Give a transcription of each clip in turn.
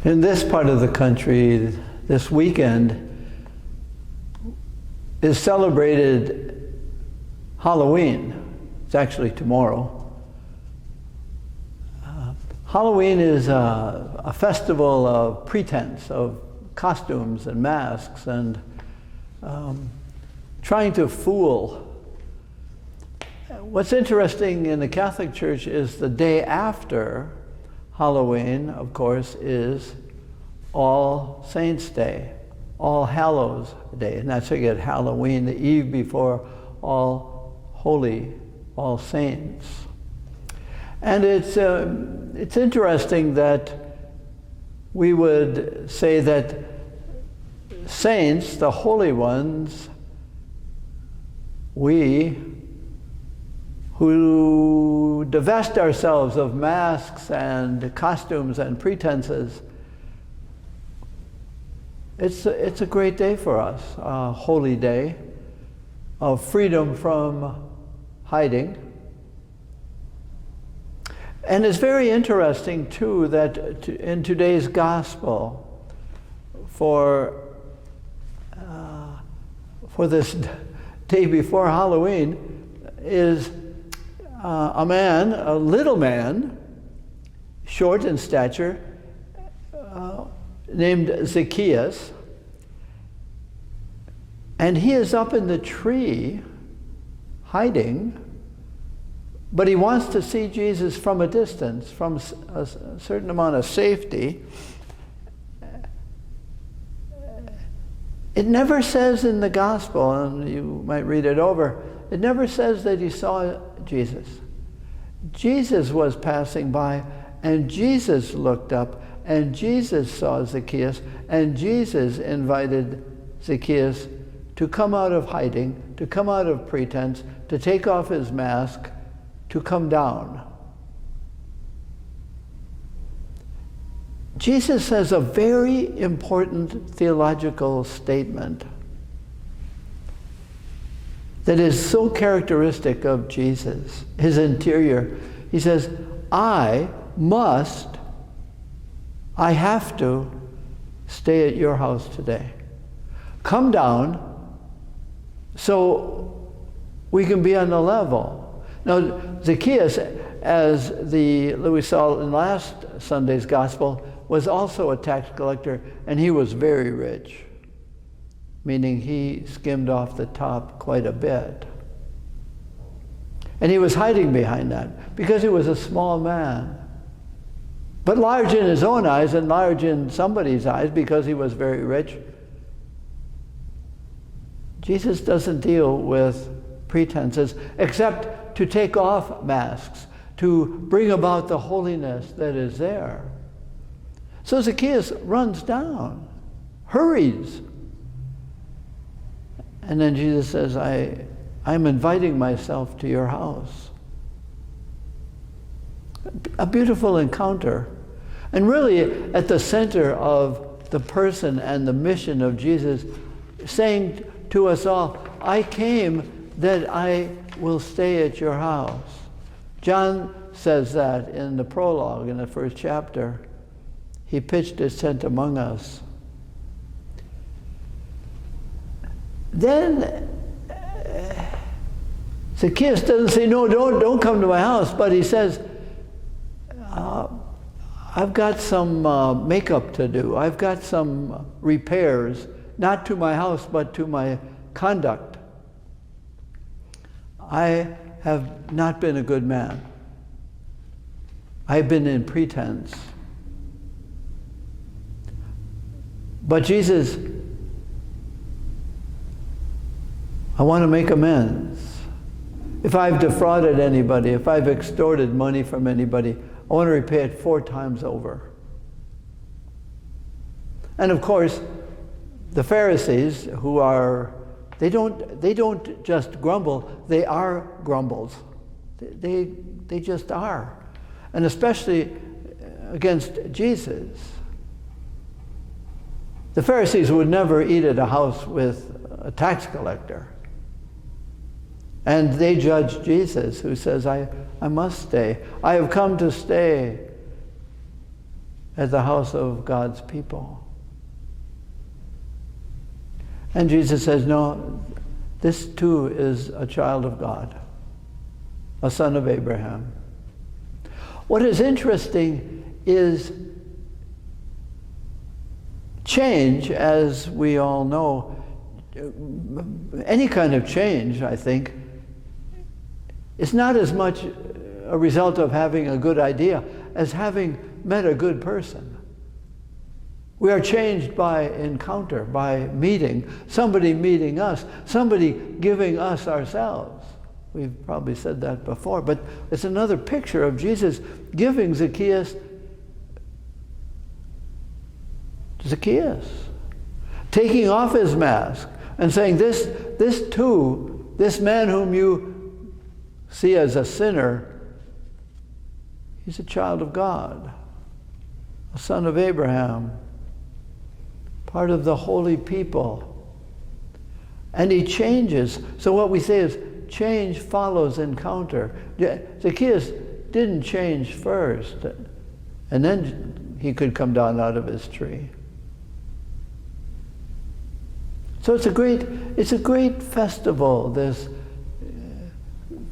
In this part of the country, this weekend is celebrated Halloween. It's actually tomorrow. Halloween is a festival of pretense, of costumes and masks, and trying to fool. What's interesting in the Catholic Church is the day after Halloween, of course, is All Saints' Day, All Hallows' Day, and that's how you get Halloween, the eve before All Holy, All Saints. And it's interesting that we would say that saints, the holy ones, we who divest ourselves of masks and costumes and pretenses, it's a great day for us, a holy day of freedom from hiding. And it's very interesting too that in today's gospel, for this day before Halloween, is a man, a little man, short in stature, named Zacchaeus, and he is up in the tree hiding, but he wants to see Jesus from a distance, from a certain amount of safety. It never says in the gospel, and you might read it over, it never says that he saw Jesus. Jesus was passing by, and Jesus looked up, and Jesus saw Zacchaeus, and Jesus invited Zacchaeus to come out of hiding, to come out of pretense, to take off his mask, to come down. Jesus says a very important theological statement that is so characteristic of Jesus, his interior. He says, I have to stay at your house today. Come down so we can be on the level. Now, Zacchaeus, as we saw in last Sunday's gospel, was also a tax collector, and he was very rich, meaning he skimmed off the top quite a bit. And he was hiding behind that because he was a small man, but large in his own eyes and large in somebody's eyes because he was very rich. Jesus doesn't deal with pretenses except to take off masks, to bring about the holiness that is there. So Zacchaeus runs down, hurries. And then Jesus says, I'm inviting myself to your house. A beautiful encounter. And really at the center of the person and the mission of Jesus, saying to us all, I came that I will stay at your house. John says that in the prologue, in the first chapter. He pitched his tent among us. Then Zacchaeus doesn't say, no, don't come to my house, but he says, I've got some makeup to do. I've got some repairs, not to my house, but to my conduct. I have not been a good man. I've been in pretense. But Jesus, I want to make amends. If I've defrauded anybody, if I've extorted money from anybody, I want to repay it 4 times over. And of course, the Pharisees, who are, they don't just grumble, they are grumbles. They just are. And especially against Jesus. The Pharisees would never eat at a house with a tax collector. And they judge Jesus, who says, I must stay. I have come to stay. at the house of God's people. And Jesus says, no, this too is a child of God, a son of Abraham. What is interesting is change, as we all know, any kind of change, I think, is not as much a result of having a good idea as having met a good person. We are changed by encounter, by meeting, somebody meeting us, somebody giving us ourselves. We've probably said that before, but it's another picture of Jesus giving Zacchaeus, taking off his mask and saying, this too, this man whom you see as a sinner, he's a child of God, a son of Abraham, part of the holy people. And he changes. So what we say is, change follows encounter. Zacchaeus didn't change first, and then he could come down out of his tree. So it's a great festival, this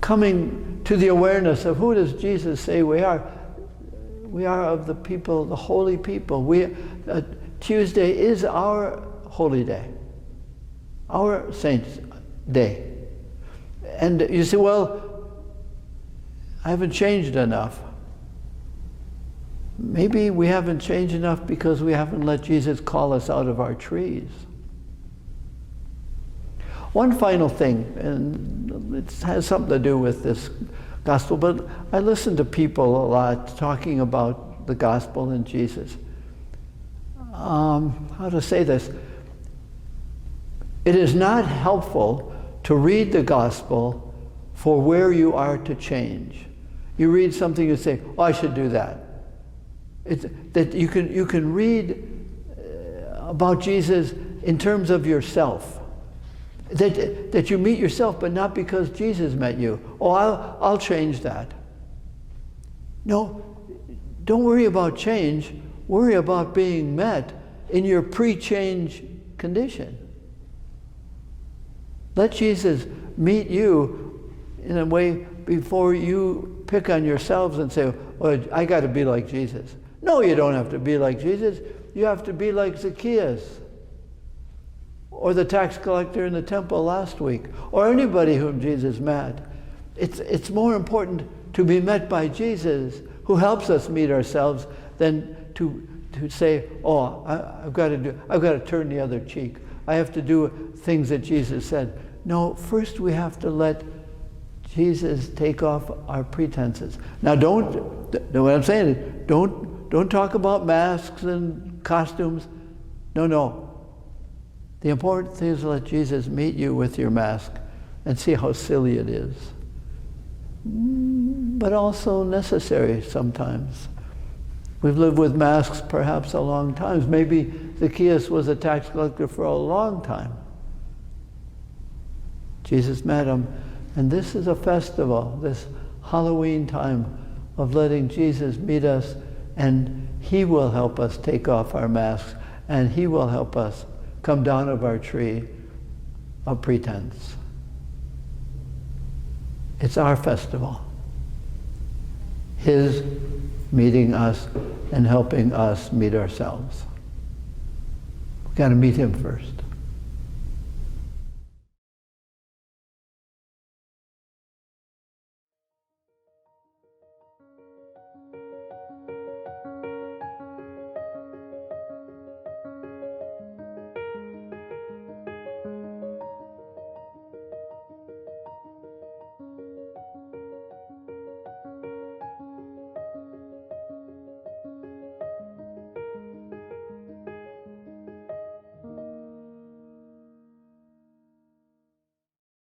coming to the awareness of who does Jesus say we are. We are of the people, the holy people. Tuesday is our holy day, our saint's day. And you say, well, I haven't changed enough. Maybe we haven't changed enough because we haven't let Jesus call us out of our trees. One final thing, and it has something to do with this gospel, but I listen to people a lot talking about the gospel and Jesus. How to say this? It is not helpful to read the gospel for where you are to change. You read something, you say, oh, I should do that. That you can read about Jesus in terms of yourself. That you meet yourself, but not because Jesus met you. Oh, I'll change that. No, don't worry about change. Worry about being met in your pre-change condition. Let Jesus meet you in a way before you pick on yourselves and say, oh, I got to be like Jesus. No, you don't have to be like Jesus. You have to be like Zacchaeus, or the tax collector in the temple last week, or anybody whom Jesus met. It's more important to be met by Jesus, who helps us meet ourselves, than to say, oh, I've got to turn the other cheek. I have to do things that Jesus said. No, first we have to let Jesus take off our pretenses. Now what I'm saying is, don't talk about masks and costumes. No. The important thing is to let Jesus meet you with your mask and see how silly it is. But also necessary sometimes. We've lived with masks perhaps a long time. Maybe Zacchaeus was a tax collector for a long time. Jesus met him, and this is a festival, this Halloween time of letting Jesus meet us, and he will help us take off our masks, and he will help us come down of our tree of pretense. It's our festival. His meeting us and helping us meet ourselves. We've got to meet him first.